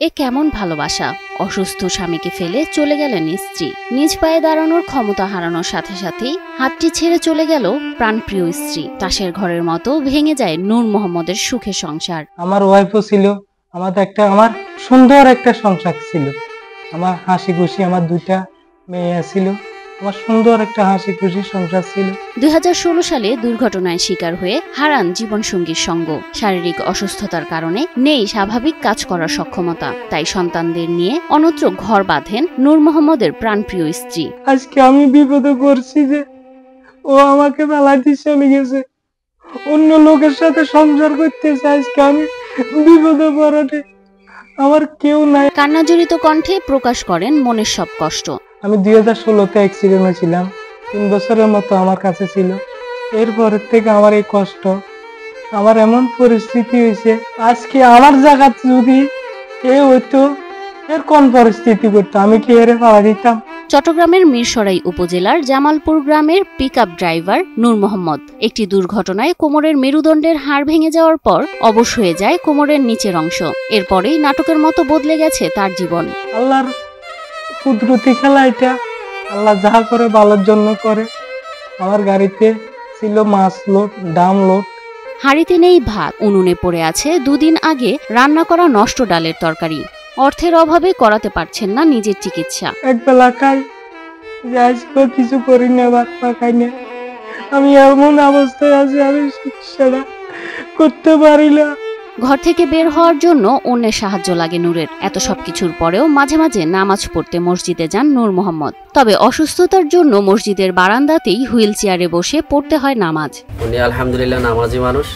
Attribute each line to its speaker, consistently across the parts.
Speaker 1: এ কেমন ভালোবাসা! অসুস্থ স্বামীকে ফেলে চলে গেলেন স্ত্রী। নিজ পায়ে দাঁড়ানোর ক্ষমতা হারানোর সাথে সাথেই হাতটি ছেড়ে চলে গেল প্রাণপ্রিয় স্ত্রী। তাসের ঘরের মতো ভেঙে যায় নূর মোহাম্মদের সুখের সংসার।
Speaker 2: আমার ওয়াইফও ছিল, আমার সুন্দর একটা সংসার ছিল, আমার হাসি খুশি, আমার 2টা মেয়ে ছিল, আমার সুন্দর একটা হাসি খুশি সংসার ছিল।
Speaker 1: 2016 সালে দুর্ঘটনায় শিকার হয়ে হারান জীবনসঙ্গীর সঙ্গ। শারীরিক অসুস্থতার কারণে নেই স্বাভাবিক কাজ করার সক্ষমতা। তাই সন্তানদের নিয়ে অন্যত্র ঘর বাঁধেন নূর মোহাম্মদের প্রাণপ্রিয় স্ত্রী।
Speaker 2: আজকে আমি বিপদে পড়ছি যে ও আমাকে বেলাতে চলে গেছে, অন্য লোকের সাথে সংসার করতেছে। আজকে আমি বিপদে পড়াতে আমার কেউ নাই।
Speaker 1: কান্নাজড়িত কণ্ঠে প্রকাশ করেন মনের সব কষ্ট।
Speaker 2: আমি 2016-তে অ্যাক্সিডেন্ট হয়েছিলাম, 3 বছরের মতো আমার কাছে ছিল। এরপরের থেকে আমার এই কষ্ট, আমার এমন পরিস্থিতি হয়েছে, আজকে আমার জায়গা যদি এ হইতো, এর কোন পরিস্থিতি করতো, আমি কি এর পাওয়া দিতাম?
Speaker 1: চট্টগ্রামের মিরসরাই উপজেলার জামালপুর গ্রামের পিকআপ ড্রাইভার নূর মোহাম্মদ একটি দুর্ঘটনায় কোমরের মেরুদণ্ডের হাড় ভেঙে যাওয়ার পর অবশ হয়ে যায় কোমরের নিচের অংশ। এরপরেই নাটকের মতো বদলে গেছে তার জীবন।
Speaker 2: আল্লাহর কুদরতি খেলা এটা, আল্লাহ যাহা করে ভালোর জন্য করে। আমার গাড়িতে ছিল মাছ লোড, ডাম লোড।
Speaker 1: হাঁড়িতে নেই ভাত, উনুনে পড়ে আছে 2 দিন আগে রান্না করা নষ্ট ডালের তরকারি। অর্থের অভাবে করাতে পারছেন না নিজের চিকিৎসা।
Speaker 2: এক বেলা খাই, আজকে কিছু করি না, ভাত পাকাই না। আমি এমন অবস্থায় আছি, আমি চিকিৎসাটা করতে পারি না।
Speaker 1: ঘর থেকে বের হওয়ার জন্য অন্যের সাহায্য লাগে নূরের। এত সবকিছুর পরেও মাঝে মাঝে নামাজ পড়তে মসজিদে যান নূর মোহাম্মদ। তবে অসুস্থতার জন্য মসজিদের বারান্দাতেই হুইল চেয়ারে বসে পড়তে হয় নামাজ।
Speaker 3: উনি আলহামদুলিল্লাহ নামাজি মানুষ,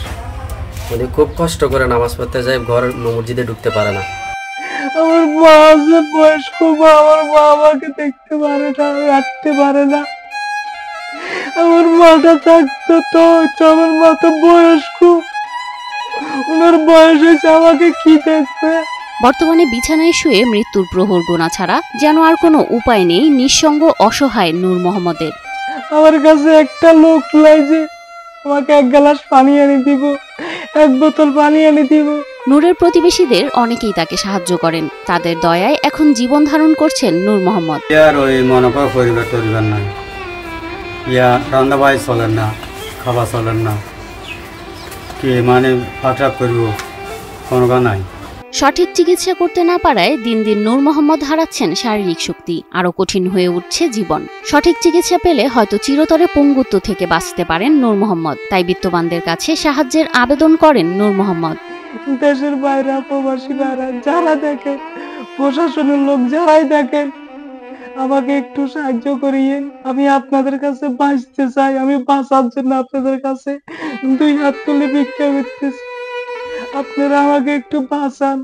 Speaker 3: উনি খুব কষ্ট করে নামাজ পড়তে যায়, ঘর মসজিদে ঢুকতে পারে না।
Speaker 2: আমার মা আছে বয়স্ক, আমার মা আমাকে দেখতে পারে না, রাখতে পারে না। আমার মাটা থাকতো তো, আমার মা তো বয়স্ক, ওনার বয়স হয়েছে, আমাকে কি দেখবে?
Speaker 1: বর্তমানে বিছানায় শুয়ে মৃত্যুর প্রহর গোনা ছাড়া যেন আর কোনো উপায় নেই নিঃসঙ্গ অসহায় নূর মোহাম্মদের।
Speaker 2: আমার কাছে একটা লোক নাই যে আমাকে 1 গ্লাস পানি এনে দিব, 1 বোতল পানি এনে দিব।
Speaker 1: নূরের প্রতিবেশীদের অনেকেই তাকে সাহায্য করেন। তাদের দয়ায় এখন জীবন ধারণ করছেন নূর মোহাম্মদ।
Speaker 4: আর ওই মনে কর পরিবার নাই, রান্না বাই চলেন না, খাবার চলেন না, কি মানে ফাটাপ করব কোনো নাই।
Speaker 1: সঠিক চিকিৎসা করতে না পারায় দিন দিন নূর মোহাম্মদ হারাচ্ছেন শারীরিক শক্তি। আরো কঠিন হয়ে উঠছে জীবন। সঠিক চিকিৎসা পেলে হয়তো চিরতরে পঙ্গুত্ব থেকে বাঁচতে পারেন নূর মোহাম্মদ। তাই বিত্তবানদের কাছে সাহায্যের আবেদন করেন নূর মোহাম্মদ।
Speaker 2: দেশের বাইরে প্রবাসী ভাইরা যারা দেখেন, প্রশাসনের লোক যারাই দেখেন, আমাকে একটু সাহায্য করিয়েন। আমি আপনাদের কাছে বাঁচতে চাই, আমি বাঁচার জন্য আপনাদের কাছে 2 হাত তুলে ভিক্ষা করতেছি, আপনারা আমাকে একটু বাঁচান।